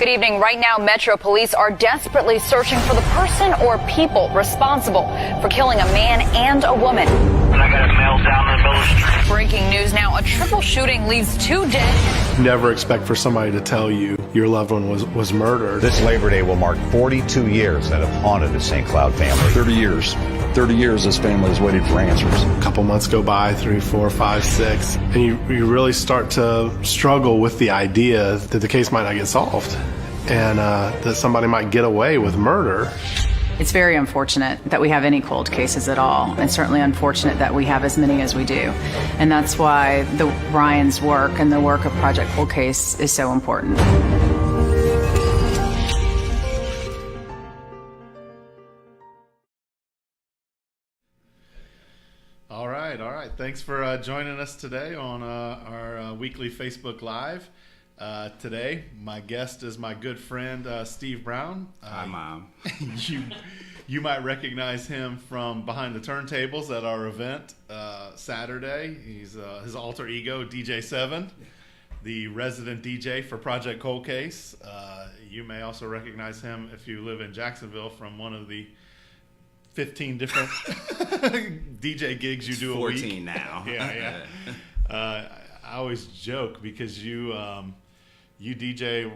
Good evening. Right now, Metro Police are desperately searching for the person or people responsible for killing a man and a woman. And I got a male down in the middle of the street. Breaking news now, a triple shooting leaves 2 dead. Never expect for somebody to tell you your loved one was murdered. This Labor Day will mark 42 years that have haunted the St. Cloud family. 30 years. 30 years this family has waited for answers. A couple months go by, 3, 4, 5, 6, and you really start to struggle with the idea that the case might not get solved and that somebody might get away with murder. It's very unfortunate that we have any cold cases at all, and certainly unfortunate that we have as many as we do. And that's why Ryan's work and the work of Project Cold Case is so important. All right. Thanks for joining us today on our weekly Facebook Live. Today, my guest is my good friend, Steve Brown. Hi, Mom. You might recognize him from behind the turntables at our event Saturday. He's his alter ego, DJ7, the resident DJ for Project Cold Case. You may also recognize him if you live in Jacksonville from one of the 15 different DJ gigs you do a week. 14 now. Yeah. I always joke because you DJ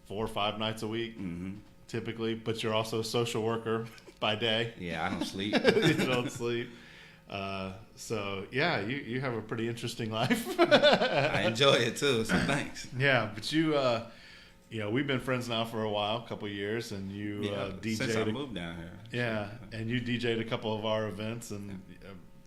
4 or 5 nights a week, typically, but you're also a social worker by day. Yeah, I don't sleep. You don't sleep. So yeah, you have a pretty interesting life. I enjoy it too, so thanks. Yeah, but we've been friends now for a while, a couple of years, and you DJ'd. Since I moved down here. Yeah, and you DJ'd a couple of our events, and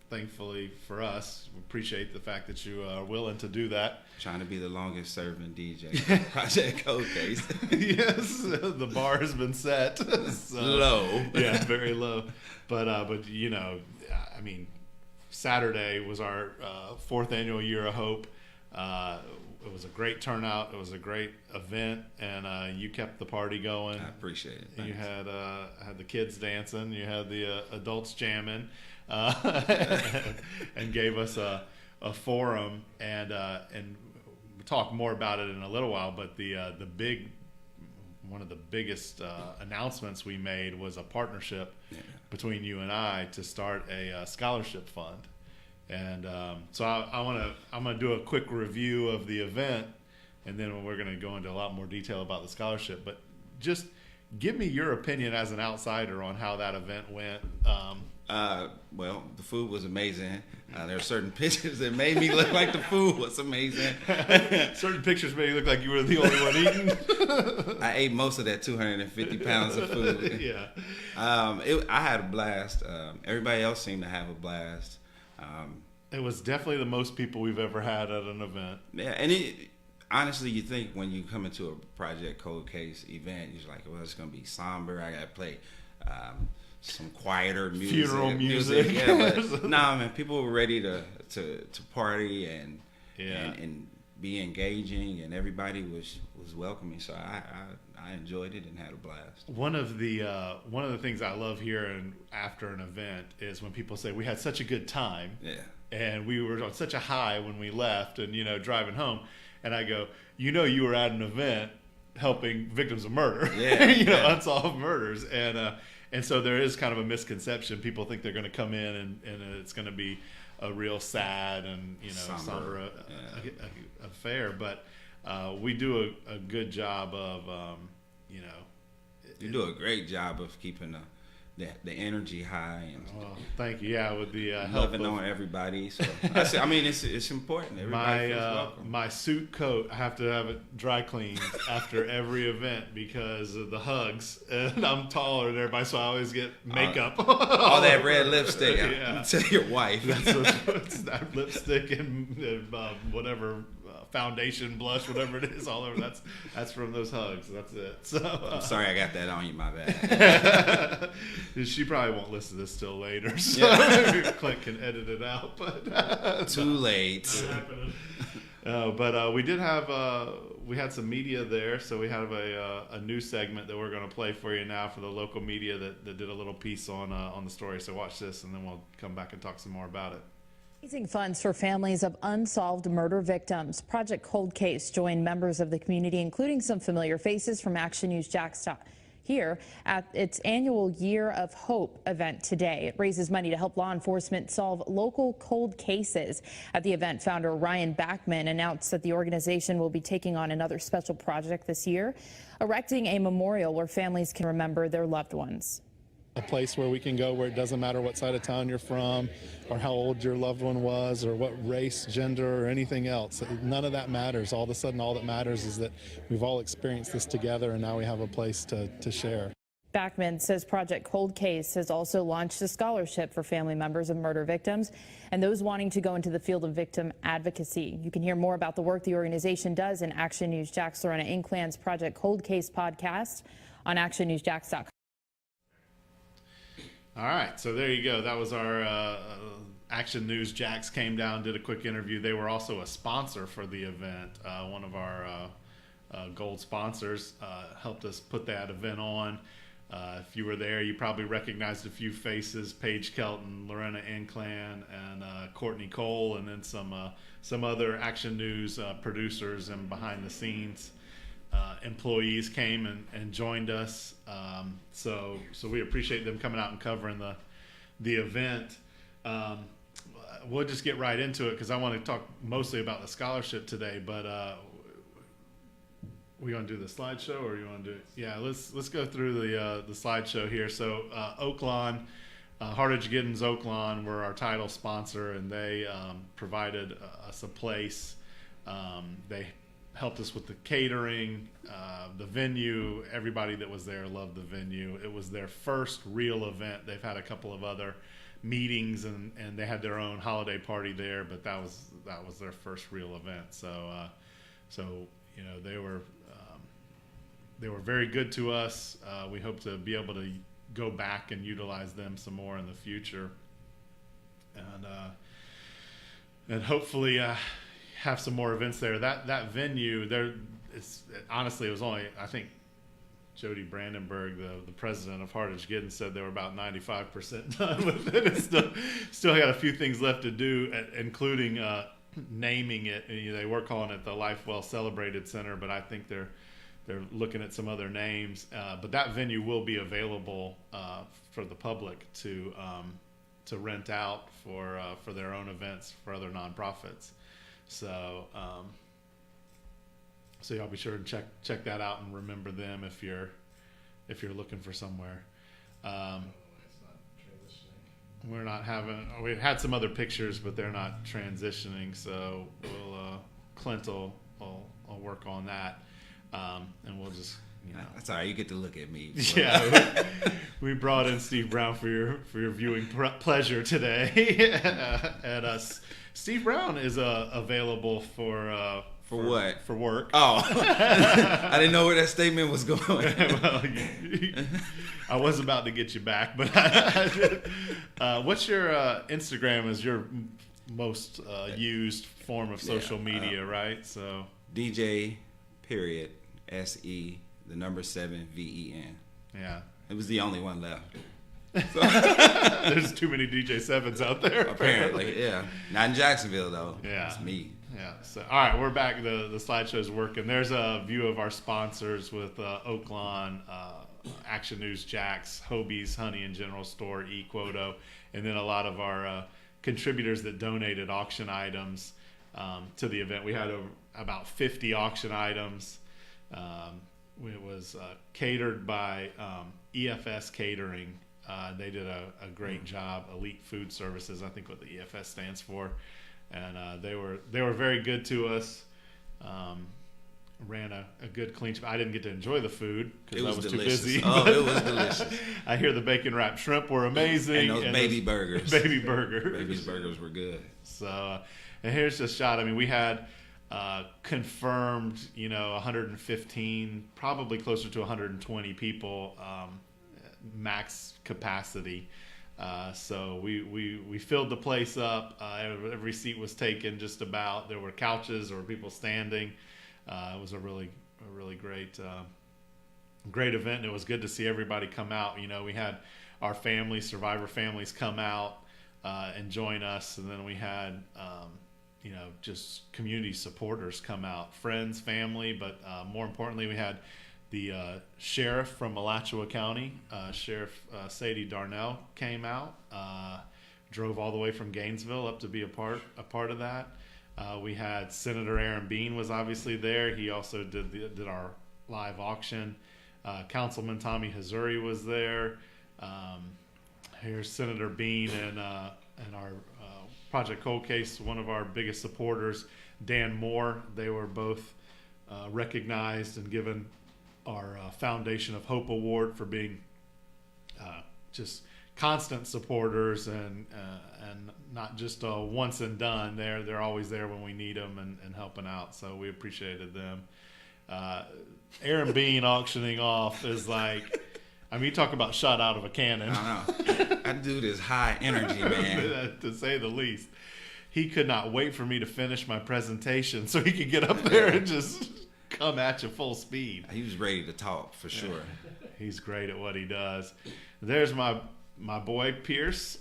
thankfully for us, we appreciate the fact that you are willing to do that. Trying to be the longest serving DJ. Project Cold Case. Yes, the bar has been set. So, low. Yeah, very low. But Saturday was our 4th annual Year of Hope. It was a great turnout. It was a great event, and you kept the party going. I appreciate it. Thanks. You had the kids dancing. You had the adults jamming, and gave us a forum, and we'll talk more about it in a little while. But one of the biggest announcements we made was a partnership between you and I to start a scholarship fund. And so I'm gonna do a quick review of the event, and then we're gonna go into a lot more detail about the scholarship. But just give me your opinion as an outsider on how that event went. Well, the food was amazing. There are certain pictures that made me look like the food was amazing. Certain pictures made you look like you were the only one eating. I ate most of that 250 pounds of food. Yeah. I had a blast. Everybody else seemed to have a blast. It was definitely the most people we've ever had at an event. Yeah, and honestly, you think when you come into a Project Cold Case event, you're like, well, it's going to be somber. I got to play some quieter music. Funeral music. Yeah, but nah, man, people were ready to party and be engaging, and everybody was welcoming. So I enjoyed it and had a blast. One of the things I love hearing after an event is when people say we had such a good time. Yeah. And we were on such a high when we left, and driving home, and I go, you were at an event helping victims of murder, unsolved murders, and so there is kind of a misconception. People think they're going to come in and it's going to be a real sad and somber affair, but we do a good job of you do a great job of keeping the energy high and thank you. Yeah, with the loving on everybody. So it's important. Everybody feels welcome. My suit coat, I have to have it dry cleaned after every event because of the hugs, and I'm taller than everybody, so I always get makeup. All that red lipstick. Yeah. To your wife. That's that lipstick and whatever. Foundation, blush, whatever it is, all over. That's from those hugs. That's it. So I'm sorry I got that on you. My bad. She probably won't listen to this till later, so maybe Clint can edit it out. But too late. But we did have we had some media there, so we have a new segment that we're going to play for you now for the local media that did a little piece on the story. So watch this, and then we'll come back and talk some more about it. Raising funds for families of unsolved murder victims. Project Cold Case joined members of the community, including some familiar faces from Action News Jack's here at its annual Year of Hope event today. It raises money to help law enforcement solve local cold cases. At the event, founder Ryan Backmann announced that the organization will be taking on another special project this year, erecting a memorial where families can remember their loved ones. A place where we can go where it doesn't matter what side of town you're from or how old your loved one was or what race, gender, or anything else. None of that matters. All of a sudden, all that matters is that we've all experienced this together and now we have a place to share. Backmann says Project Cold Case has also launched a scholarship for family members of murder victims and those wanting to go into the field of victim advocacy. You can hear more about the work the organization does in Action News Jack's Lorena Inkland's Project Cold Case podcast on actionnewsjacks.com. All right, so there you go. That was our Action News Jacks came down, did a quick interview. They were also a sponsor for the event. One of our gold sponsors helped us put that event on. If you were there, you probably recognized a few faces: Paige Kelton, Lorena Inkland, and Courtney Cole, and then some other Action News producers and behind the scenes employees came and joined us. So we appreciate them coming out and covering the event. We'll just get right into it because I want to talk mostly about the scholarship today. But we gonna do the slideshow, or you want to do? Yeah, let's go through the slideshow here. So Oaklawn, Hardage Giddens Oaklawn were our title sponsor, and they provided us a place. They helped us with the catering, the venue. Everybody that was there loved the venue. It was their first real event. They've had a couple of other meetings and they had their own holiday party there, but that was their first real event. So you know, they were very good to us. We hope to be able to go back and utilize them some more in the future, and hopefully have some more events there. That venue there, honestly, it was only, I think Jody Brandenburg, the president of Hardage Giddens, said they were about 95% done with it. It's still got a few things left to do, including naming it. They were calling it the Life Well Celebrated Center, but I think they're looking at some other names. But that venue will be available for the public to rent out for their own events for other nonprofits. So y'all be sure to check that out and remember them if you're looking for somewhere. We're not having. We had some other pictures, but they're not transitioning. So Clint will work on that, and we'll just. That's all right. You get to look at me. Yeah, we brought in Steve Brown for your viewing pleasure today, and Steve Brown is available for what? For work. Oh, I didn't know where that statement was going. Well, I was about to get you back, but what's your Instagram is your most used form of social media, right? So DJ period SE the number 7 VEN. Yeah, it was the only one left. So. There's too many DJ 7s out there. Apparently, yeah. Not in Jacksonville though. Yeah, it's me. Yeah. So all right, we're back. The slideshow's working. There's a view of our sponsors with Oaklawn, Action News Jacks, Hobie's Honey and General Store, eQuoto, and then a lot of our contributors that donated auction items to the event. We had about 50 auction items. It was catered by EFS Catering. They did a great job. Elite Food Services, I think what the EFS stands for, and they were very good to us. Ran a good clean. I didn't get to enjoy the food because I was delicious. too busy. Oh, it was delicious. I hear the bacon wrapped shrimp were amazing, and those baby burgers. Baby burgers. Baby's burgers were good. So, and here's just a shot. I mean, we had. Confirmed, 115, probably closer to 120 people, max capacity. So we filled the place up. Every seat was taken just about. There were couches, there were people standing. It was a really great event. And it was good to see everybody come out. We had our families, survivor families, come out. and join us. And then we had, just community supporters come out, friends, family, but more importantly, we had the sheriff from Alachua County, Sheriff Sadie Darnell, came out, drove all the way from Gainesville up to be a part of that. We had Senator Aaron Bean was obviously there. He also did our live auction. Councilman Tommy Hazuri was there. Here's Senator Bean and our Project Cold Case, one of our biggest supporters, Dan Moore. They were both recognized and given our Foundation of Hope Award for being just constant supporters and not just once and done. They're always there when we need them and helping out. So we appreciated them. Aaron Bean auctioning off is like, you talk about shot out of a cannon. I know. That dude is high energy, man. To say the least. He could not wait for me to finish my presentation so he could get up there and just come at you full speed. He was ready to talk for sure. He's great at what he does. There's my boy Pierce.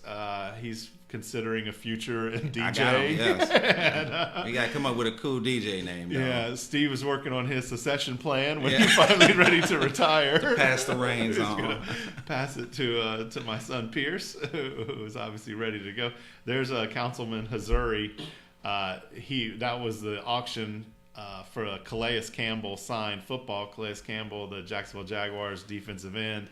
He's considering a future in DJ. I got him, yes. And, we got to come up with a cool DJ name. Yeah, Steve is working on his succession plan when he's finally ready to retire. To pass the reins He's on. gonna pass it to my son Pierce, who is obviously ready to go. There's Councilman Hazuri. That was the auction for a Calais Campbell signed football. Calais Campbell, the Jacksonville Jaguars defensive end.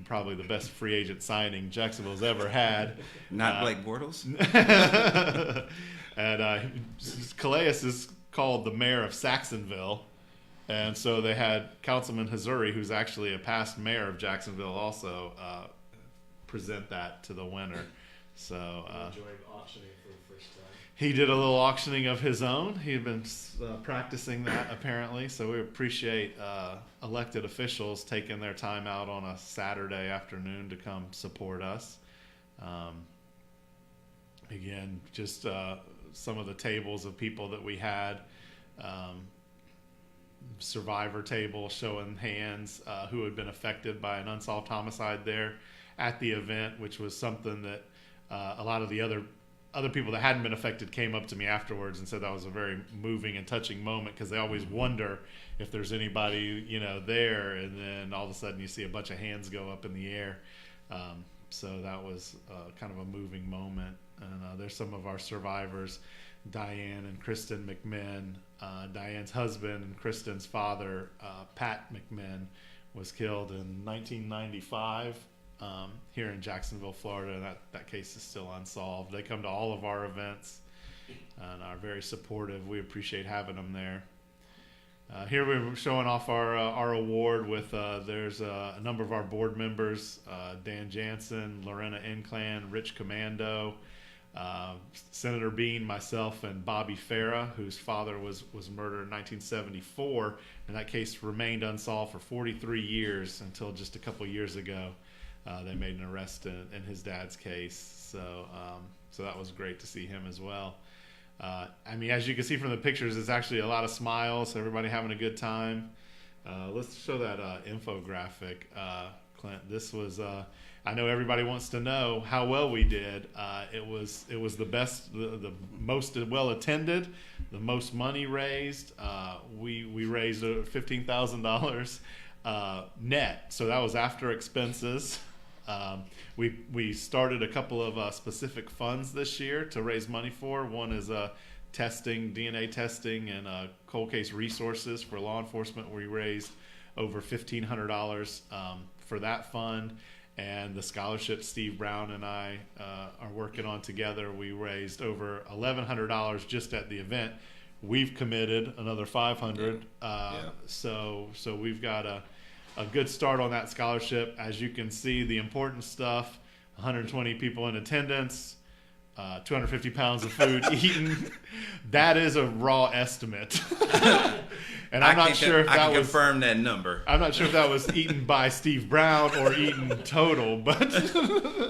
Probably the best free agent signing Jacksonville's ever had. Not Blake Bortles? And Calais is called the mayor of Saxonville. And so they had Councilman Hazuri, who's actually a past mayor of Jacksonville, also present that to the winner. So enjoyed auctioning for the first time. He did a little auctioning of his own. He had been practicing that apparently. So we appreciate elected officials taking their time out on a Saturday afternoon to come support us. Again, just some of the tables of people that we had. Survivor table showing hands who had been affected by an unsolved homicide there at the event, which was something that a lot of the other people that hadn't been affected came up to me afterwards and said that was a very moving and touching moment, because they always wonder if there's anybody there, and then all of a sudden you see a bunch of hands go up in the air. So that was kind of a moving moment. And there's some of our survivors, Diane and Kristen McMinn. Diane's husband and Kristen's father, Pat McMinn, was killed in 1995 here in Jacksonville, Florida. And that case is still unsolved. They come to all of our events and are very supportive. We appreciate having them there. Here we're showing off our award with there's a number of our board members, Dan Jansen, Lorena Inclan, Rich Commando, Senator Bean, myself, and Bobby Farah, whose father was murdered in 1974, and that case remained unsolved for 43 years until just a couple years ago. They made an arrest in his dad's case, so that was great to see him as well. As you can see from the pictures, it's actually a lot of smiles, everybody having a good time. Let's show that infographic, Clint. This was, I know everybody wants to know how well we did. It was the best, the most well attended, the most money raised. We raised $15,000 net, so that was after expenses. We started a couple of specific funds this year to raise money for. One is testing, DNA testing, and cold case resources for law enforcement. We raised over $1,500 for that fund. And the scholarship Steve Brown and I are working on together, we raised over $1,100 just at the event. We've committed another $500. So we've got a good start on that scholarship. As you can see, the important stuff: 120 people in attendance, 250 pounds of food eaten. That is a raw estimate. And I'm not sure if that was... I can confirm that number. I'm not sure if that was eaten by Steve Brown or eaten total, but...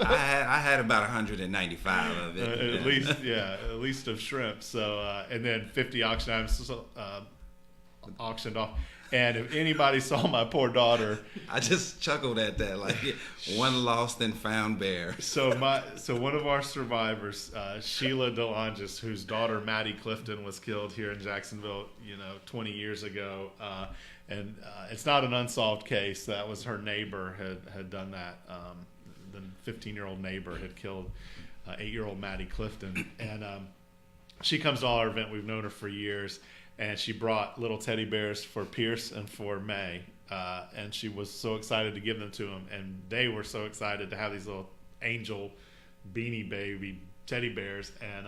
I had about 195 of it. At least of shrimp. So, and then 50 auction items auctioned off. And if anybody saw my poor daughter, I just chuckled at that, like one lost and found bear. So one of our survivors, Sheila DeLongis, whose daughter Maddie Clifton was killed here in Jacksonville, 20 years ago, and it's not an unsolved case. That was her neighbor had done that. The 15-year-old neighbor had killed 8-year-old Maddie Clifton, and she comes to all our event. We've known her for years, and she brought little teddy bears for Pierce and for May, and she was so excited to give them to them, and they were so excited to have these little angel Beanie Baby teddy bears, and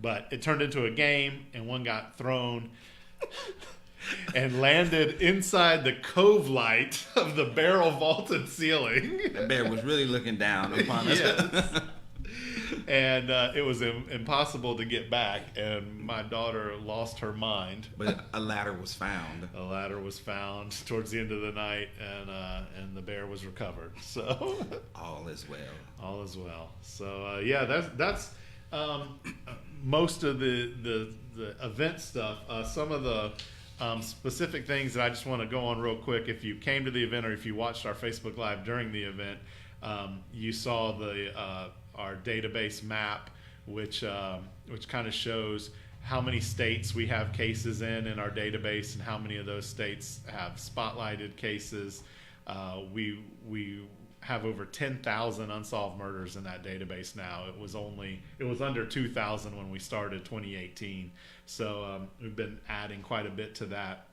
but it turned into a game, and one got thrown and landed inside the cove light of the barrel vaulted ceiling. The bear was really looking down upon us. Yes. And it was impossible to get back, and my daughter lost her mind. But a ladder was found. A ladder was found towards the end of the night, and the bear was recovered. So all is well. All is well. So yeah, that's most of the event stuff. Some of the specific things that I just want to go on real quick. If you came to the event or if you watched our Facebook Live during the event, you saw our database map, which kind of shows how many states we have cases in our database and how many of those states have spotlighted cases. We have over 10,000 unsolved murders in that database now. It was under 2,000 when we started 2018. So we've been adding quite a bit to that.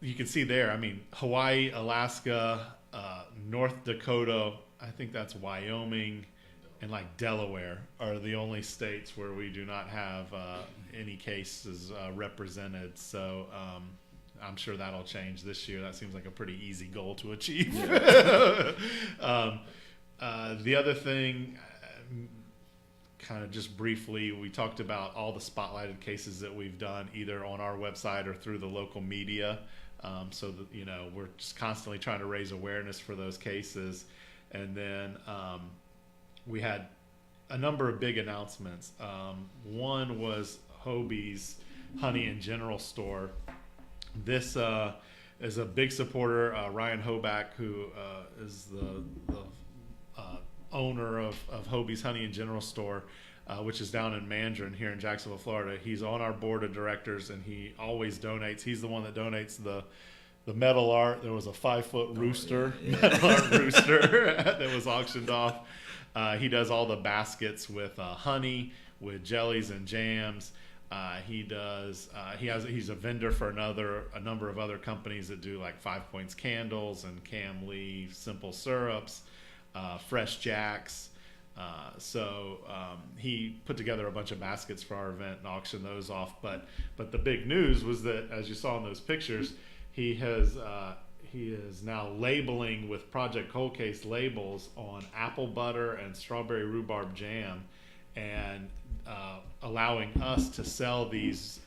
You can see there, Hawaii, Alaska, North Dakota, I think that's Wyoming, and like Delaware are the only states where we do not have any cases represented. So I'm sure that'll change this year. That seems like a pretty easy goal to achieve. The other thing, kind of just briefly, we talked about all the spotlighted cases that we've done either on our website or through the local media. So that, we're just constantly trying to raise awareness for those cases. And then we had a number of big announcements. One was Hobie's Honey and General Store. This is a big supporter, Ryan Hoback, who is the owner of Hobie's Honey and General Store, which is down in Mandarin here in Jacksonville, Florida. He's on our board of directors, and he always donates. He's the one that donates the metal art. There was a 5-foot rooster, metal art rooster that was auctioned off. He does all the baskets with honey, with jellies and jams. He's a vendor for a number of other companies that do like 5 Points candles and Cam Lee simple syrups, Fresh Jacks. So he put together a bunch of baskets for our event and auctioned those off. But the big news was that, as you saw in those pictures, he is now labeling with Project Cold Case labels on apple butter and strawberry rhubarb jam, and allowing us to sell these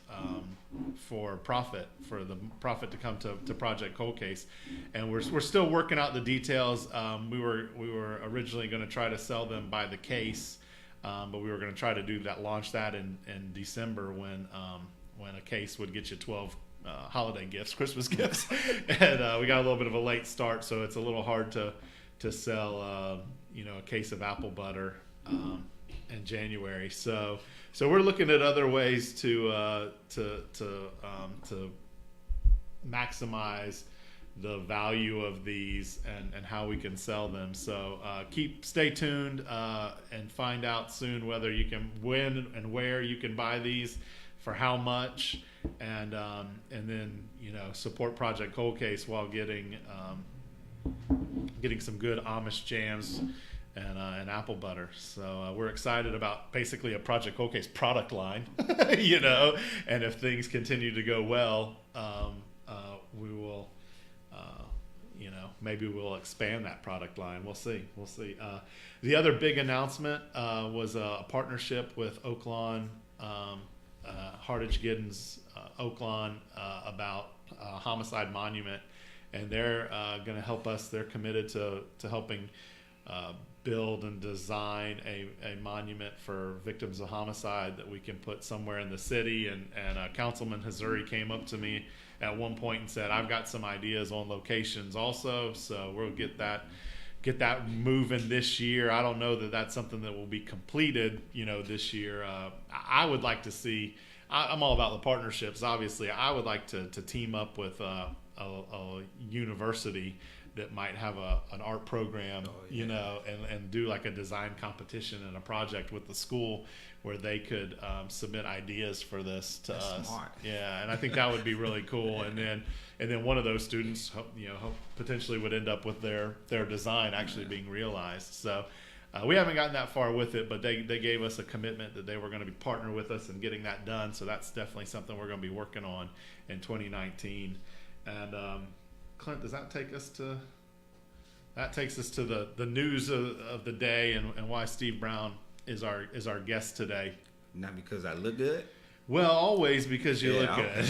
for the profit to come to Project Cold Case. And we're still working out the details. We were originally going to try to sell them by the case, but we were going to try to launch that in December when a case would get you 12 holiday gifts, Christmas gifts. And we got a little bit of a late start, so it's a little hard to sell a case of apple butter in January. So we're looking at other ways to maximize the value of these and how we can sell them. So stay tuned and find out soon whether you can win and where you can buy these, for how much, and then support Project Cold Case while getting some good Amish jams and apple butter. So we're excited about basically a Project Cold Case product line, and if things continue to go well, we will, maybe we'll expand that product line. We'll see. The other big announcement was a partnership with Oaklawn, Hardage Giddens, Oaklawn, about Homicide Monument, and they're going to help us. They're committed to helping build and design a monument for victims of homicide that we can put somewhere in the city. And Councilman Hazuri came up to me at one point and said, I've got some ideas on locations also, so we'll get that moving this year. I don't know that that's something that will be completed, this year. I would like to see, I'm all about the partnerships, obviously. I would like to team up with a university that might have an art program, and do like a design competition and a project with the school where they could submit ideas for this to us. Smart. Yeah, and I think that would be really cool. And then one of those students, potentially would end up with their design actually being realized. So we haven't gotten that far with it, but they gave us a commitment that they were going to be partner with us in getting that done. So that's definitely something we're going to be working on in 2019. And Clint, does that take us to? That takes us to the news of the day and why Steve Brown is our guest today. Not because I look good. Well, always because you look good.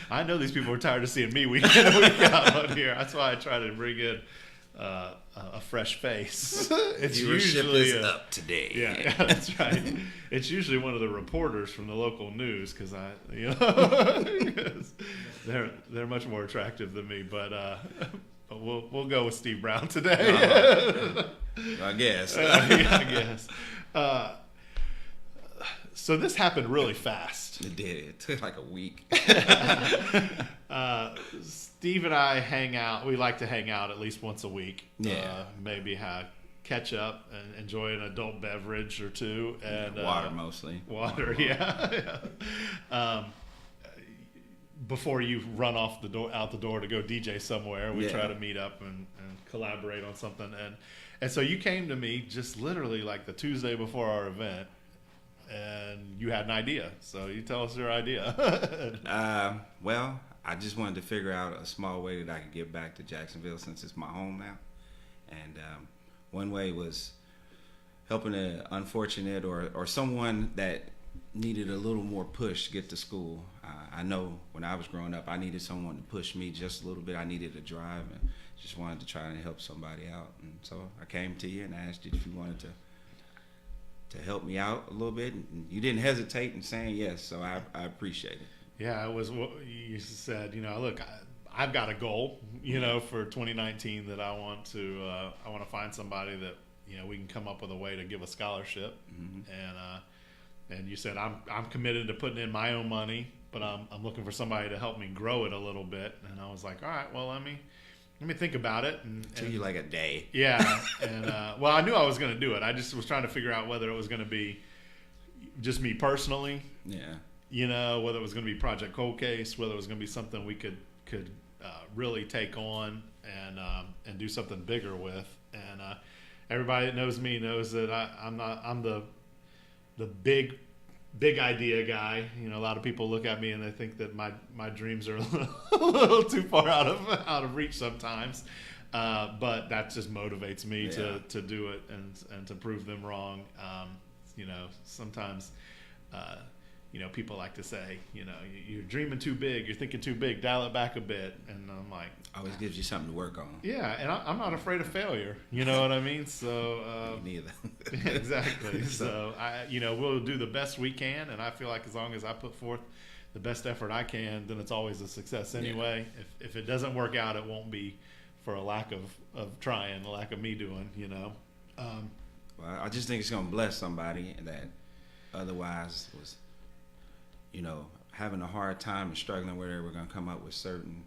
I know these people are tired of seeing me week in and week out on here. That's why I try to bring in a fresh face. It's usually up today. Yeah, that's right. It's usually one of the reporters from the local news because they're much more attractive than me. But we'll go with Steve Brown today. I guess. I guess. So this happened really fast. It did. It took like a week. Steve and I hang out. We like to hang out at least once a week. Yeah. Maybe catch up and enjoy an adult beverage or two. And water mostly. Water, yeah. Before you run out the door to go DJ somewhere, we try to meet up and collaborate on something. And so you came to me just literally like the Tuesday before our event, and you had an idea. So you tell us your idea. Well, I just wanted to figure out a small way that I could get back to Jacksonville since it's my home now. And one way was helping an unfortunate or someone that needed a little more push to get to school. I know when I was growing up, I needed someone to push me just a little bit. I needed a drive and just wanted to try and help somebody out. And so I came to you and asked you if you wanted to help me out a little bit. And you didn't hesitate in saying yes, so I appreciate it. Yeah, it was what you said. Look, I've got a goal, for 2019 that I want to find somebody that we can come up with a way to give a scholarship. Mm-hmm. And you said I'm committed to putting in my own money, but I'm looking for somebody to help me grow it a little bit. And I was like, all right, well let me think about it. And took you like a day. Yeah, and well, I knew I was going to do it. I just was trying to figure out whether it was going to be just me personally. Yeah. Whether it was going to be Project Cold Case, whether it was going to be something we could really take on and do something bigger with. And everybody that knows me knows that I'm the big idea guy. A lot of people look at me and they think that my dreams are a little too far out of reach sometimes. But that just motivates me to do it and to prove them wrong. Sometimes people like to say, you're dreaming too big, you're thinking too big, dial it back a bit. And I'm like, always gives you something to work on. Yeah, and I'm not afraid of failure. You know what I mean? So me neither. Exactly. So we'll do the best we can, and I feel like as long as I put forth the best effort I can, then it's always a success anyway. Yeah. If it doesn't work out, it won't be for a lack of trying, a lack of me doing. Well, I just think it's gonna bless somebody that otherwise was, having a hard time and struggling where they were going to come up with certain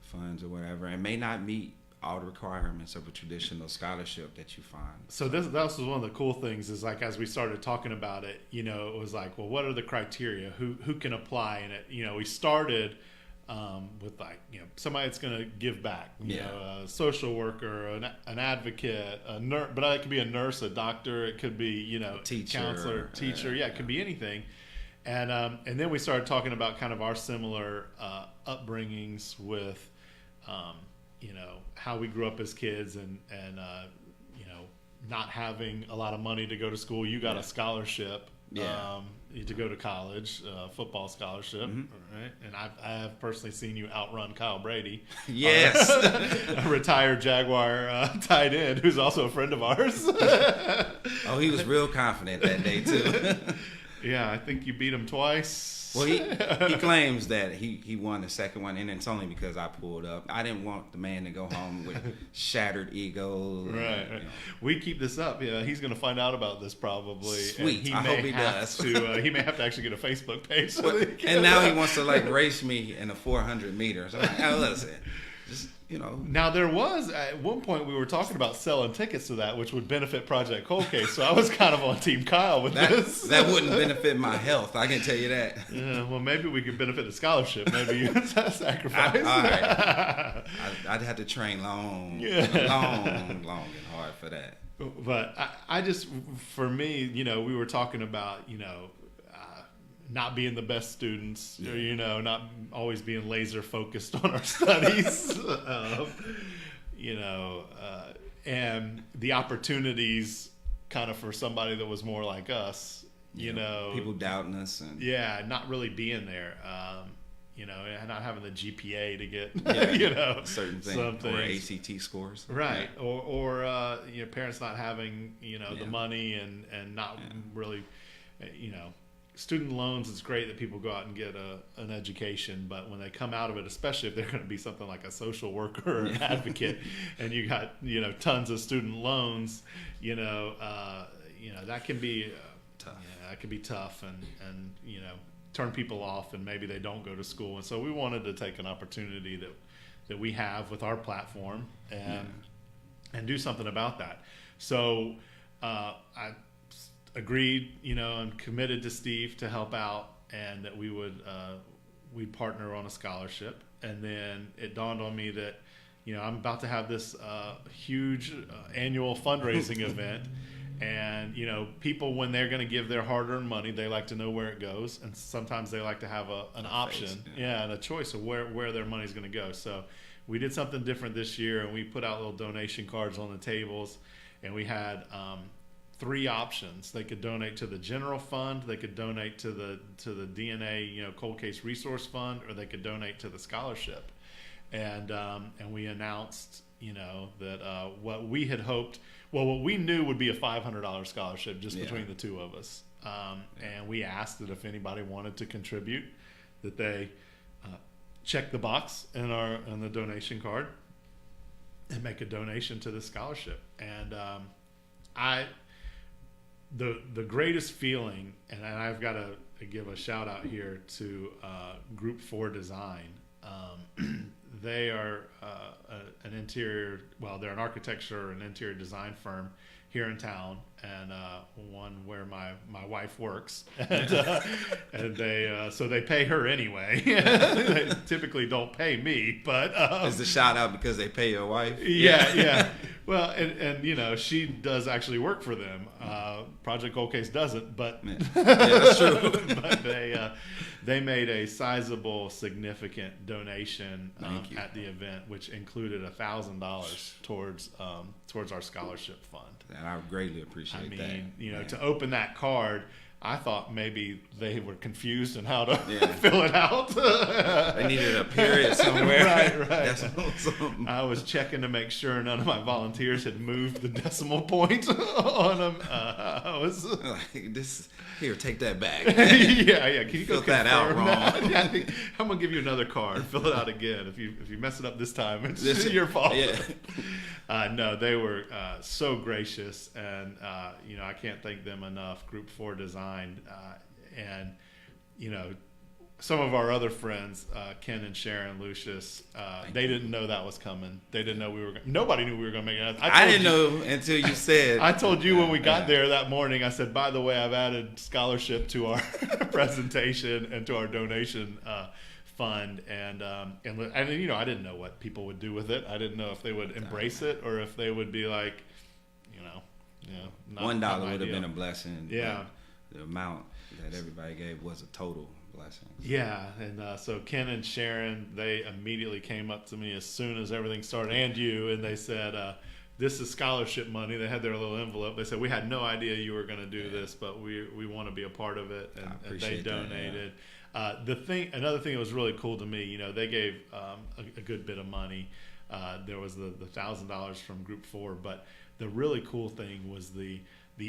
funds or whatever, and may not meet all the requirements of a traditional scholarship that you find. So that was one of the cool things is like as we started talking about it, it was like, well, what are the criteria? Who can apply? And we started with like somebody that's going to give back, a social worker, an advocate, a nurse, but it could be a nurse, a doctor, it could be teacher, counselor, teacher, it could be anything. And then we started talking about kind of our similar upbringings with, how we grew up as kids and not having a lot of money to go to school. You got a scholarship. Yeah. to go to college, football scholarship, right? And I have personally seen you outrun Kyle Brady. Yes. A retired Jaguar tight end who's also a friend of ours. Oh, he was real confident that day, too. Yeah, I think you beat him twice. Well, he claims that he won the second one, and it's only because I pulled up. I didn't want the man to go home with shattered ego. Right. You know. We keep this up. Yeah, he's going to find out about this probably. Sweet. And I hope he does. He may have to actually get a Facebook page. So Well, and now he wants to like race me in the 400 meters. I'm like, oh, listen, just Now there was at one point we were talking about selling tickets to that, which would benefit Project Cold Case. So I was kind of on Team Kyle with this. That wouldn't benefit my health. I can tell you that. Yeah, well, maybe we could benefit the scholarship. Maybe you sacrifice. All right. I'd have to train long and hard for that. But I just, for me, we were talking about, not being the best students, or, not always being laser focused on our studies, and the opportunities kind of for somebody that was more like us, people doubting us and not really being there, and not having the GPA to get, certain things, or ACT scores, right? Or parents not having, the money and not really, student loans, it's great that people go out and get an education, but when they come out of it, especially if they're going to be something like a social worker or an advocate, and you got tons of student loans, that can be tough. Yeah, that can be tough, and turn people off, and maybe they don't go to school. And so we wanted to take an opportunity that we have with our platform and do something about that. So I agreed, and committed to Steve to help out, and that we would we'd partner on a scholarship. And then it dawned on me that I'm about to have this huge annual fundraising event, and people, when they're going to give their hard-earned money, they like to know where it goes, and sometimes they like to have an option, and a choice of where their money's going to go. So we did something different this year, and we put out little donation cards on the tables, and we had 3 options. They could donate to the general fund, they could donate to the DNA cold case resource fund, or they could donate to the scholarship. And we announced that what we had hoped, what we knew would be a $500 scholarship just between the two of us, and we asked that if anybody wanted to contribute, that they check the box in the donation card and make a donation to the scholarship. And the greatest feeling, and I've got to give a shout out here to Group 4 Design. They are they're an architecture and interior design firm here in town, and one where my wife works, and they pay her anyway. They typically don't pay me, but it's the shout out because they pay your wife. Yeah. Well, and she does actually work for them. Project Cold Case doesn't, but that's true. But they made a sizable, significant donation at the event, which included $1,000 towards our scholarship fund. And I greatly appreciate that. To open that card, I thought maybe they were confused on how to fill it out. They needed a period somewhere. Right. That's something. I was checking to make sure none of my volunteers had moved the decimal point on them. I was like, here, take that back. Yeah. Can you fill go that out wrong? Yeah, I'm gonna give you another card. Fill it out again. If you mess it up this time, it's your fault. Yeah. No, they were so gracious, and I can't thank them enough. Group 4 Design, and some of our other friends, Ken and Sharon Lucius, they didn't know that was coming. They didn't know nobody knew we were going to make it. I didn't know until you said. I told you when we got there that morning, I said, by the way, I've added scholarship to our presentation and to our donation fund, and I didn't know what people would do with it. I didn't know if they would embrace it or if they would be like, $1 would have been a blessing. Yeah, the amount that everybody gave was a total blessing. Yeah, and so Ken and Sharon, they immediately came up to me as soon as everything started, and you, and they said, this is scholarship money. They had their little envelope. They said, we had no idea you were going to do this, but we want to be a part of it. And they donated. Another thing that was really cool to me, you know, they gave a good bit of money. There was the $1,000 from Group 4, but the really cool thing was the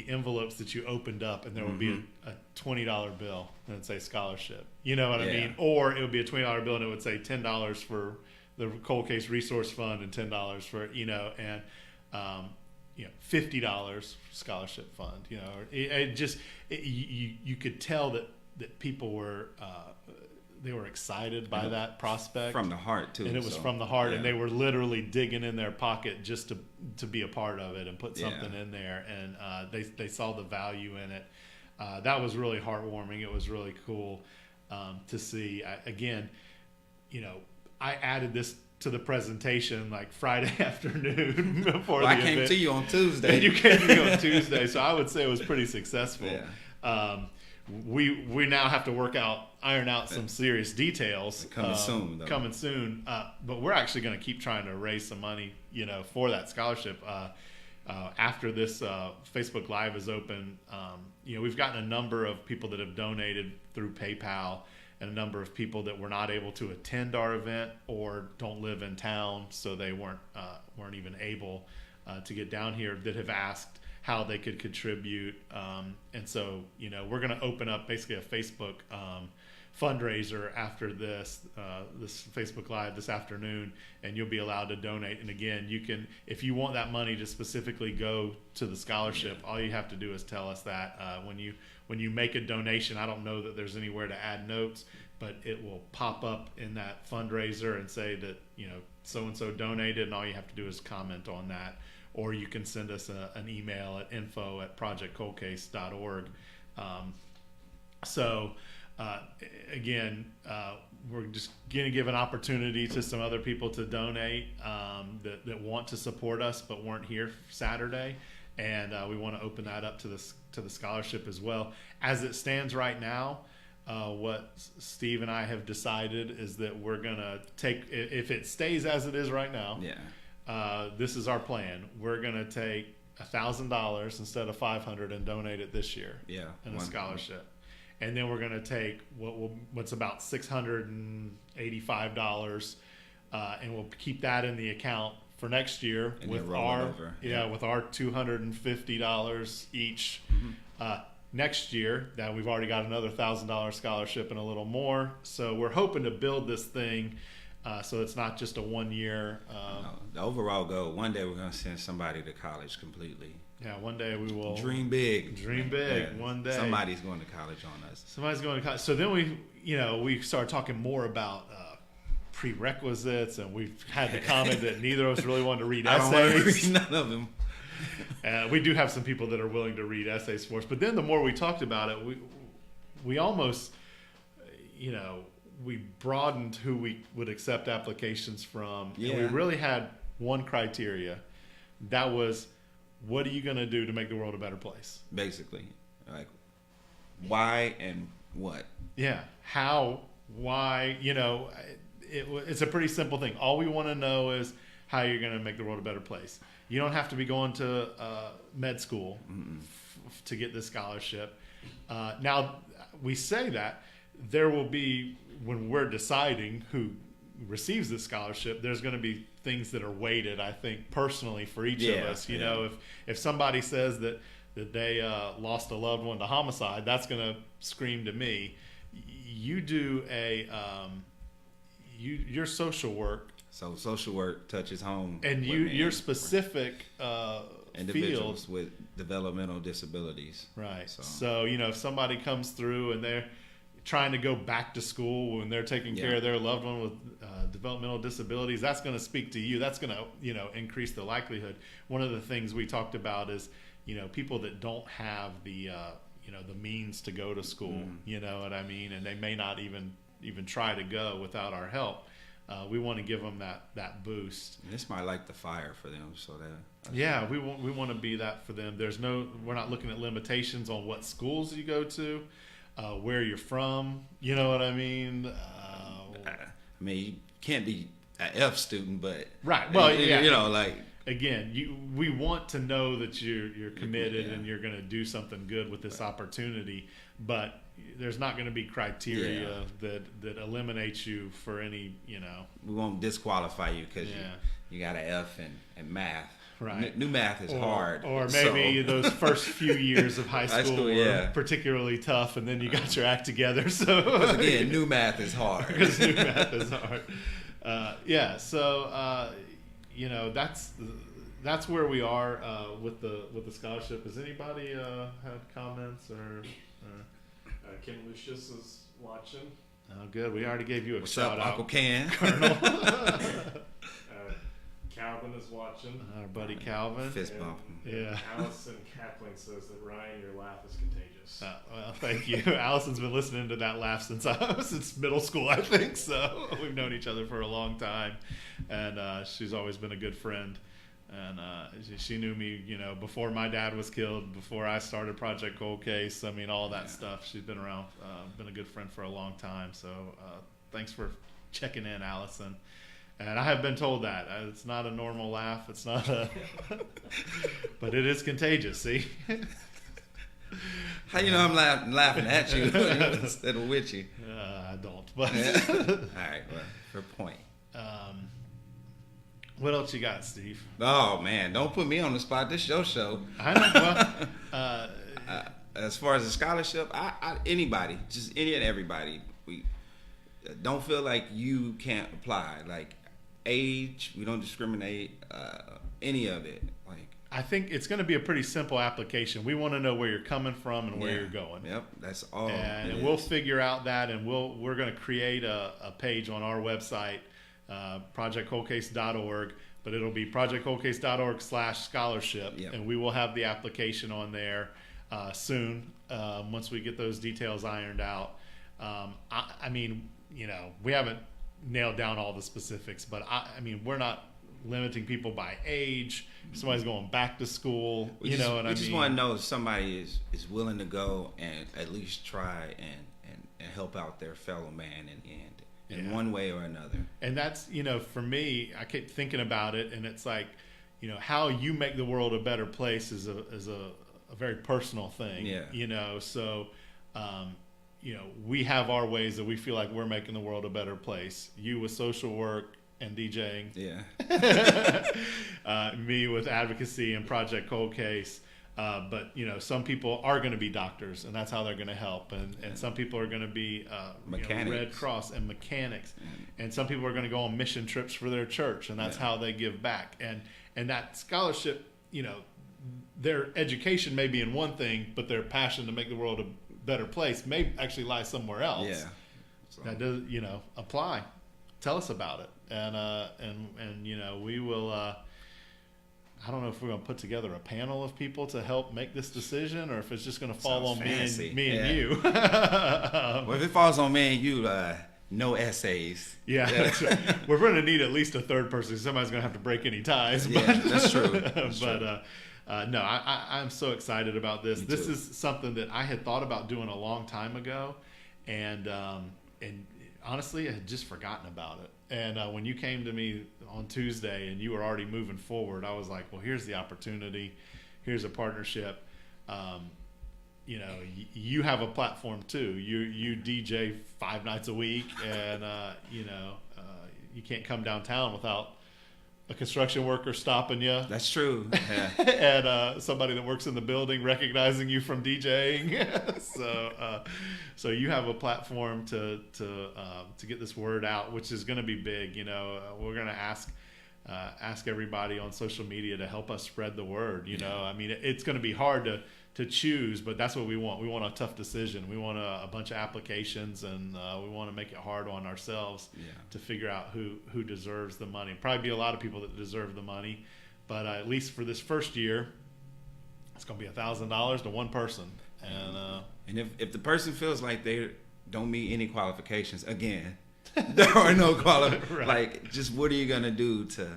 envelopes that you opened up, and there would be a $20 bill and it'd say scholarship. You know what I mean? Or it would be a $20 bill and it would say $10 for the Cold Case Resource Fund and $10 for, you know, and $50 scholarship fund. You know, you could tell that people were they were excited by that prospect from the heart too, and it was from the heart, and they were literally digging in their pocket just to be a part of it and put something in there, and they saw the value in it. That was really heartwarming. It was really cool to see. Again, you know, I added this to the presentation like Friday afternoon before the event. I came to you on Tuesday. And you came to me on Tuesday, so I would say it was pretty successful. We now have to iron out some serious details coming soon. But we're actually going to keep trying to raise some money, you know, for that scholarship. After this Facebook Live is open, you know, we've gotten a number of people that have donated through PayPal, and a number of people that were not able to attend our event or don't live in town, so they weren't even able to get down here, that have asked how they could contribute. And so, you know, we're going to open up basically a Facebook fundraiser after this Facebook Live this afternoon, and you'll be allowed to donate. And again, you can, if you want that money to specifically go to the scholarship, all you have to do is tell us that. When you make a donation, I don't know that there's anywhere to add notes, but it will pop up in that fundraiser and say that, you know, so-and-so donated, and all you have to do is comment on that. Or you can send us an email at info@projectcoldcase.org. Again, we're just going to give an opportunity to some other people to donate that want to support us but weren't here Saturday, and we want to open that up to the scholarship as well. As it stands right now, what Steve and I have decided is that we're going to take, if it stays as it is right now, this is our plan. We're going to take $1,000 instead of $500 and donate it this year in a scholarship. And then we're going to take what's about $685, and we'll keep that in the account for next year with our $250 each. Next year, that we've already got another $1,000 scholarship and a little more. So we're hoping to build this thing so it's not just a 1 year. The overall goal, one day we're going to send somebody to college completely. Yeah, one day we will dream big. Dream big. One day somebody's going to college on us. Somebody's going to college. So then we started talking more about prerequisites, and we've had the comment that neither of us really wanted to read essays. I don't want to read none of them. We do have some people that are willing to read essays for us, but then the more we talked about it, we almost, you know, we broadened who we would accept applications from. And we really had one criteria. That was, what are you going to do to make the world a better place? Basically, like why and what. Yeah, how, why, you know, it's a pretty simple thing. All we want to know is how you're going to make the world a better place. You don't have to be going to med school to get this scholarship. Now, we say that there will be, when we're deciding who receives this scholarship, there's going to be things that are weighted, I think, personally for each of us. You know, if somebody says that they lost a loved one to homicide, that's going to scream to me. You do your social work. So social work touches home. And your specific individuals field with developmental disabilities. Right. So, you know, if somebody comes through and they're trying to go back to school when they're taking care of their loved one with developmental disabilities, that's going to speak to you. That's going to, you know, increase the likelihood. One of the things we talked about is, you know, people that don't have the, you know, the means to go to school, you know what I mean? And they may not even try to go without our help. We want to give them that boost. And this might light the fire for them, so that. We want to be that for them. We're not looking at limitations on what schools you go to, where you're from. You know what I mean? I mean, you can't be an F student, but right. Well, you know, like again, we want to know that you're committed and you're going to do something good with this opportunity, but there's not going to be criteria that eliminates you for any, We won't disqualify you because you got an F in math. Right. New math is hard. Or maybe those first few years of high school were yeah. particularly tough, and then you got your act together. So again, new math is hard. Because new math is hard. That's where we are with the scholarship. Does anybody have comments or? Ken Lucius is watching. Oh, good. We already gave you a What's shout up, out, Uncle Ken? Colonel. Calvin is watching. Our buddy Calvin. Fist bump. Yeah. Allison Kaplan says that Ryan, your laugh is contagious. Well, thank you. Allison's been listening to that laugh since middle school, I think. So we've known each other for a long time, and she's always been a good friend. And she knew me, before my dad was killed, before I started Project Cold Case. I mean, all that stuff. She's been around, been a good friend for a long time. So thanks for checking in, Allison. And I have been told that it's not a normal laugh. It's not but it is contagious. See? How you know I'm laughing at you instead of with you? I don't. But all right, well, fair point. What else you got, Steve? Oh man, don't put me on the spot. This is your show. I know. Well, as far as the scholarship, anybody, just any and everybody, we don't feel like you can't apply. Like age, we don't discriminate. Any of it. Like I think it's going to be a pretty simple application. We want to know where you're coming from and where you're going. Yep, that's all. And we'll figure out that, and we're going to create a page on our website. projectcoldcase.org, but it'll be projectcoldcase.org/scholarship, and we will have the application on there soon once we get those details ironed out. I mean, we haven't nailed down all the specifics, but I mean, we're not limiting people by age. If somebody's going back to school, we just want to know if somebody is willing to go and at least try and help out their fellow man in the end. In one way or another. And that's, for me, I keep thinking about it, and it's like, how you make the world a better place is a very personal thing. Yeah. So, we have our ways that we feel like we're making the world a better place. You with social work and DJing. Yeah. Me with advocacy and Project Cold Case. But some people are going to be doctors, and that's how they're going to help. And some people are going to be Red Cross and mechanics, and some people are going to go on mission trips for their church, and that's how they give back. And that scholarship, their education may be in one thing, but their passion to make the world a better place may actually lie somewhere else. Yeah, so. That does apply. Tell us about it, and we will. I don't know if we're going to put together a panel of people to help make this decision, or if it's just going to fall on me and you. Well, if it falls on me and you, no essays. Yeah, that's right. We're going to need at least a third person. Somebody's going to have to break any ties. Yeah, that's true. No, I'm so excited about this. This is something that I had thought about doing a long time ago, and honestly, I had just forgotten about it. And when you came to me on Tuesday and you were already moving forward, I was like, well, here's the opportunity. Here's a partnership. You have a platform too. You DJ 5 nights a week, and you can't come downtown without a construction worker stopping you. That's true. Yeah. And somebody that works in the building recognizing you from DJing. So you have a platform to get this word out, which is going to be big. We're going to ask everybody on social media to help us spread the word. I mean, it's going to be hard to choose, but that's what we want. We want a tough decision. We want a bunch of applications, and we want to make it hard on ourselves to figure out who deserves the money. Probably be a lot of people that deserve the money, but at least for this first year, it's going to be $1,000 to one person. And if the person feels like they don't meet any qualifications, again, there are no qualifications. Right. Like, just what are you going to do to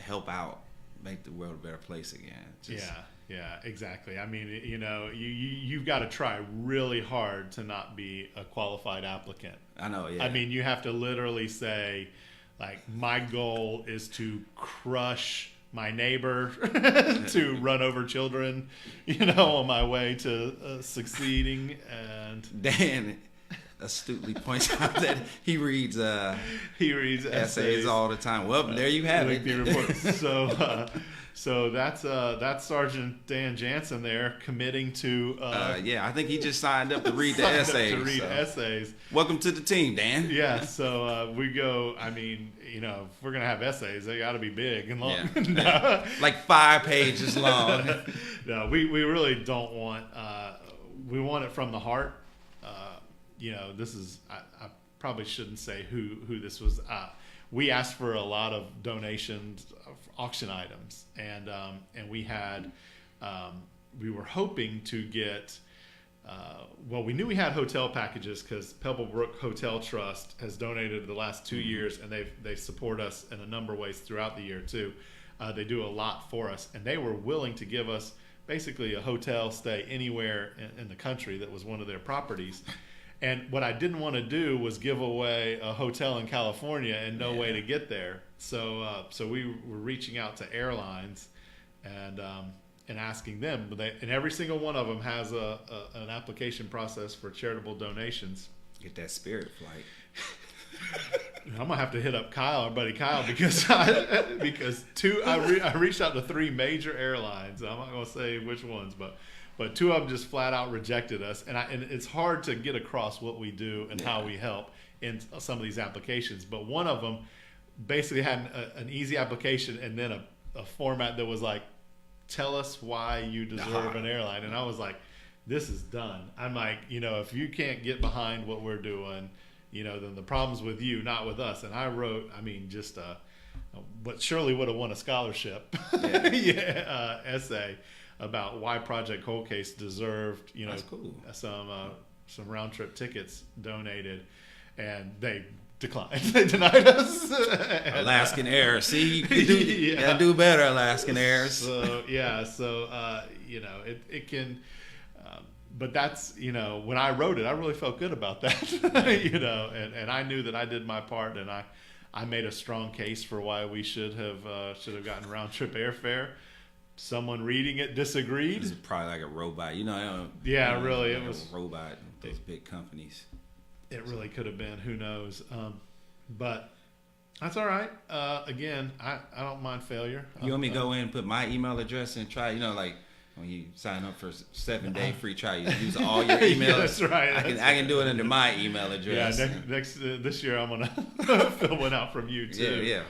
help out, make the world a better place again? Yeah, exactly. I mean, you've got to try really hard to not be a qualified applicant. I know, yeah. I mean, you have to literally say, like my goal is to crush my neighbor, to run over children, on my way to succeeding. And Dan astutely points out that he reads essays all the time. Well, there you have it. So that's Sergeant Dan Jansen there committing to. I think he just signed up to read the essays. Essays. Welcome to the team, Dan. Yeah. So we go. I mean, if we're gonna have essays, they got to be big and long. Yeah. No. Like 5 pages long. No, we really don't want. We want it from the heart. This is. I probably shouldn't say who this was. We asked for a lot of donations of auction items, and we had we were hoping to get. We knew we had hotel packages because Pebblebrook Hotel Trust has donated the last 2 years, and they support us in a number of ways throughout the year too. They do a lot for us, and they were willing to give us basically a hotel stay anywhere in the country that was one of their properties. And what I didn't want to do was give away a hotel in California and no way to get there. So we were reaching out to airlines and asking them. And every single one of them has an application process for charitable donations. Get that Spirit flight. I'm gonna have to hit up our buddy Kyle, because I reached out to 3 major airlines. I'm not gonna say which ones, but 2 of them just flat out rejected us, and it's hard to get across what we do and how we help in some of these applications. But one of them basically had an easy application and then a format that was like, tell us why you deserve an airline. And I was like, this is done. I'm like, if you can't get behind what we're doing, then the problem's with you, not with us. And I wrote, what surely would have won a scholarship essay about why Project Cold Case deserved, That's cool. some round trip tickets donated, and they declined. They denied us. Alaskan Air. See, you gotta do better, Alaskan Airs. So it can. But that's, when I wrote it, I really felt good about that, and I knew that I did my part, and I made a strong case for why we should have gotten round trip airfare. Someone reading it disagreed. This is probably like a robot, really, it was a robot. Those big companies. It really could have been. Who knows? But that's all right. Again, I don't mind failure. You want me to go in and put my email address and try? Like when you sign up for 7-day free trial, you use all your emails. Yeah, that's right. I can do it under my email address. Yeah, this year I'm gonna fill one out from you too. Yeah.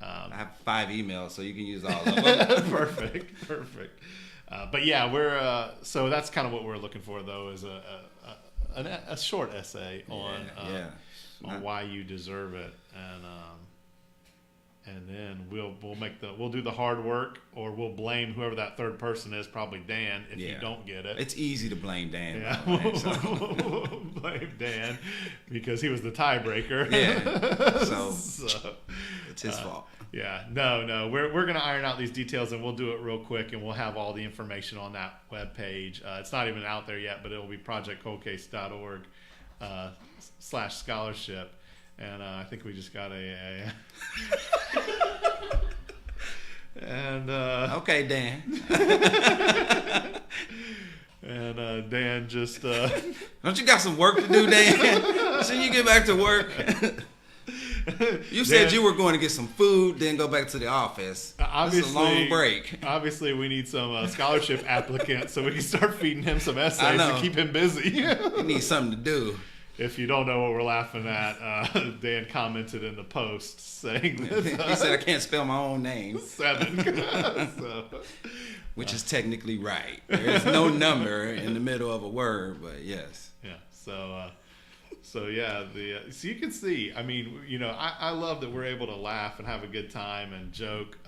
I have 5 emails, so you can use all of them. Perfect. But yeah, we're so that's kind of what we're looking for, though, is a short essay on why you deserve it, and then we'll do the hard work, or we'll blame whoever that third person is, probably Dan, if you don't get it. It's easy to blame Dan. Yeah, we'll blame Dan because he was the tiebreaker. Yeah, so it's his fault. Yeah, no, we're going to iron out these details, and we'll do it real quick, and we'll have all the information on that webpage. It's not even out there yet, but it'll be projectcoldcase.org /scholarship. And I think we just got and okay, Dan. And Dan just don't you got some work to do, Dan? So you get back to work. You said you were going to get some food, then go back to the office. Obviously, it's a long break. Obviously, we need some scholarship applicants so we can start feeding him some essays to keep him busy. You need something to do. If you don't know what we're laughing at, Dan commented in the post saying that, he said I can't spell my own name. 7. Which is technically right. There is no number in the middle of a word, but yes. Yeah. So yeah, so you can see. I mean, I love that we're able to laugh and have a good time and joke.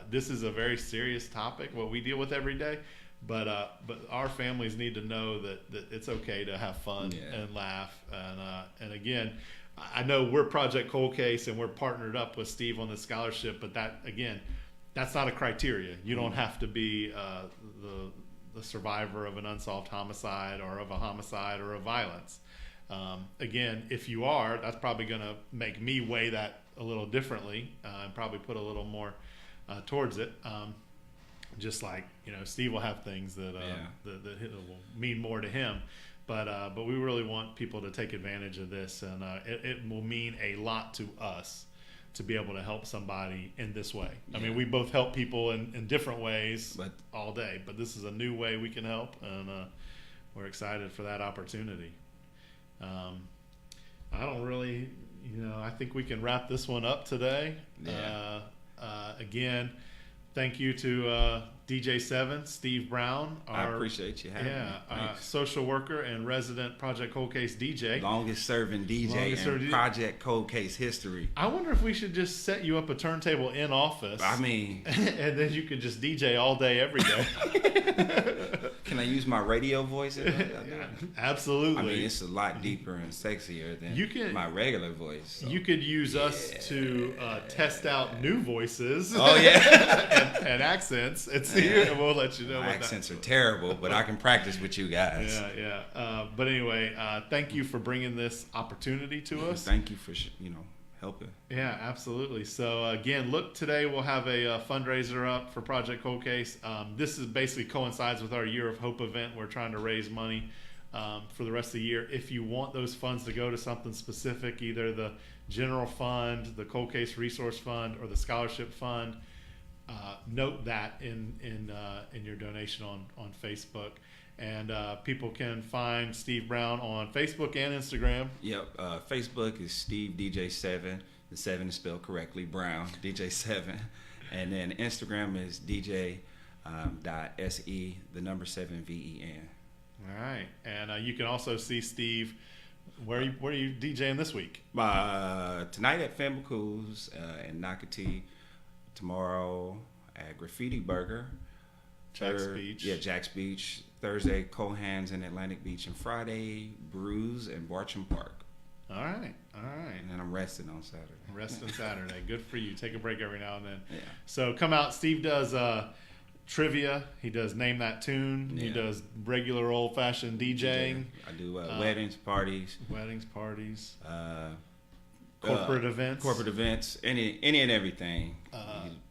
This is a very serious topic, what we deal with every day. But our families need to know that it's okay to have fun and laugh. And again, I know we're Project Cold Case and we're partnered up with Steve on the scholarship, but that's not a criteria. You don't have to be the survivor of an unsolved homicide or of a homicide or of violence. Again, if you are, that's probably going to make me weigh that a little differently and probably put a little more towards it. Just like, Steve will have things that will mean more to him. But we really want people to take advantage of this, and it will mean a lot to us to be able to help somebody in this way. I mean, we both help people in different ways all day, but this is a new way we can help, and we're excited for that opportunity. I don't really, I think we can wrap this one up today. Yeah. Again, thank you to DJ7, Steve Brown. I appreciate you having me. Social worker and resident Project Cold Case DJ. Longest serving DJ in Project Cold Case history. I wonder if we should just set you up a turntable in office. I mean. And then you could just DJ all day, every day. Can I use my radio voice? Absolutely. I mean, it's a lot deeper and sexier than my regular voice. So. You could use us to test out new voices. Oh, yeah. and accents. And we'll let you know. My accents are terrible, but I can practice with you guys. Yeah. But anyway, thank you for bringing this opportunity to us. Thank you for, helping. Yeah, absolutely. So again, look, today we'll have a fundraiser up for Project Cold Case. This is basically coincides with our Year of Hope event. We're trying to raise money for the rest of the year. If you want those funds to go to something specific, either the general fund, the Cold Case Resource Fund, or the scholarship fund, note that in your donation on Facebook. And people can find Steve Brown on Facebook and Instagram. Yep. Facebook is Steve DJ7. The 7 is spelled correctly. Brown DJ7. And then Instagram is DJ .se, the number 7 VEN. All right. And you can also see Steve. Where are you DJing this week? Tonight at Famicoo's in Nocatee. Tomorrow at Graffiti Burger. Jack's Beach. Yeah, Jack's Beach. Thursday, Cohan's in Atlantic Beach. And Friday, Brews in Bartram Park. All right. And then I'm resting on Saturday. Resting Saturday. Good for you. Take a break every now and then. Yeah. So come out. Steve does trivia. He does Name That Tune. Yeah. He does regular old-fashioned DJing. I do weddings, parties. Corporate events. Any and everything.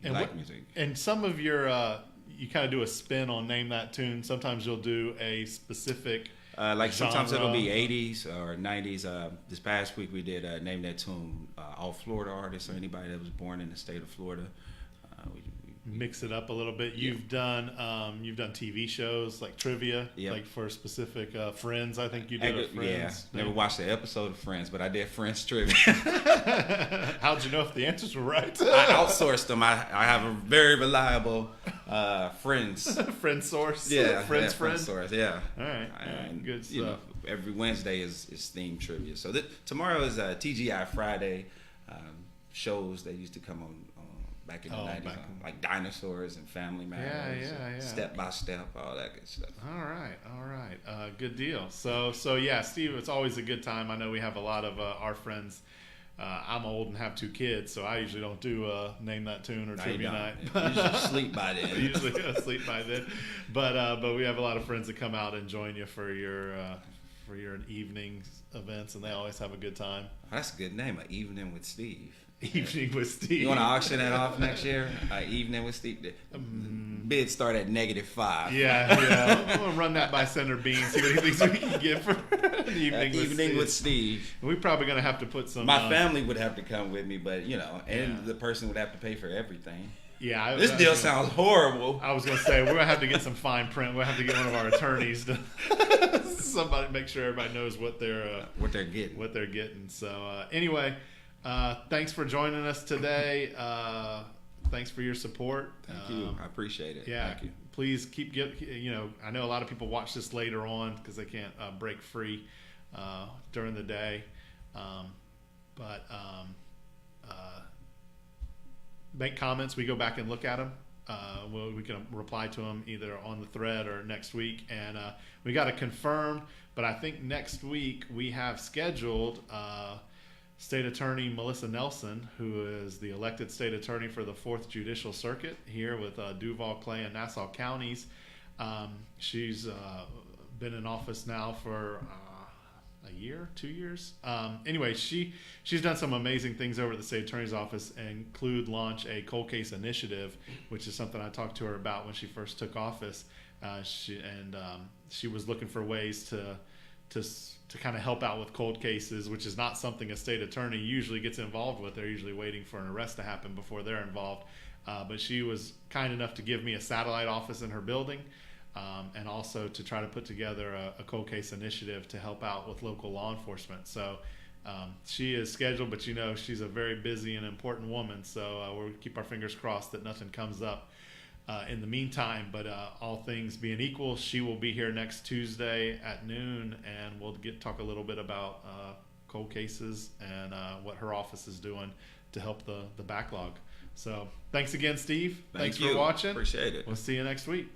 You like music. And some of your, you kind of do a spin on Name That Tune. Sometimes you'll do a specific sometimes genre. it'll be 80s or 90s. This past week we did Name That Tune, all Florida artists or anybody that was born in the state of Florida. We mix it up a little bit. You've done TV shows like trivia, like for specific Friends. I think you did Friends. Yeah, never watched the episode of Friends, but I did Friends trivia. How'd you know if the answers were right? I outsourced them. I have a very reliable Friends source. Yeah, Friends source. Yeah. All right. Good stuff. Every Wednesday is themed trivia. So tomorrow is TGI Friday. Shows that used to come on back in the 90s, like Dinosaurs and Family Matters, Step by Step, all that good stuff. All right. Good deal. So yeah, Steve, it's always a good time. I know we have a lot of our friends. I'm old and have 2 kids, so I usually don't do Name That Tune or Trivia Night. You usually sleep by then. Usually sleep by then. But we have a lot of friends that come out and join you for your evening events, and they always have a good time. That's a good name, An Evening with Steve. Evening with Steve. You want to auction that off next year? Evening with Steve. Bids start at -5. Yeah. I'm gonna run that by Senator Bean. See what he thinks we can get for evening with Steve. We're probably gonna have to put some. My family would have to come with me, but the person would have to pay for everything. Yeah. This deal sounds horrible. I was gonna say we're gonna have to get some fine print. We'll have to get one of our attorneys to somebody make sure everybody knows what they're getting. So anyway. Thanks for joining us today. Thanks for your support. Thank you. I appreciate it. Yeah. Thank you. Please keep I know a lot of people watch this later on because they can't break free during the day. Make comments. We go back and look at them. We can reply to them either on the thread or next week. And we got to confirm, but I think next week we have scheduled State Attorney Melissa Nelson, who is the elected state attorney for the 4th Judicial Circuit here with Duval, Clay, and Nassau counties. She's been in office now for a year, 2 years. Anyway, she's done some amazing things over at the state attorney's office, include launch a cold case initiative, which is something I talked to her about when she first took office. She was looking for ways to kind of help out with cold cases, which is not something a state attorney usually gets involved with. They're usually waiting for an arrest to happen before they're involved. But she was kind enough to give me a satellite office in her building, and also to try to put together a cold case initiative to help out with local law enforcement. So she is scheduled, but she's a very busy and important woman. So we'll keep our fingers crossed that nothing comes up in the meantime. But all things being equal, she will be here next Tuesday at noon, and we'll talk a little bit about cold cases and what her office is doing to help the backlog. So thanks again, Steve. Thanks for watching. Appreciate it. We'll see you next week.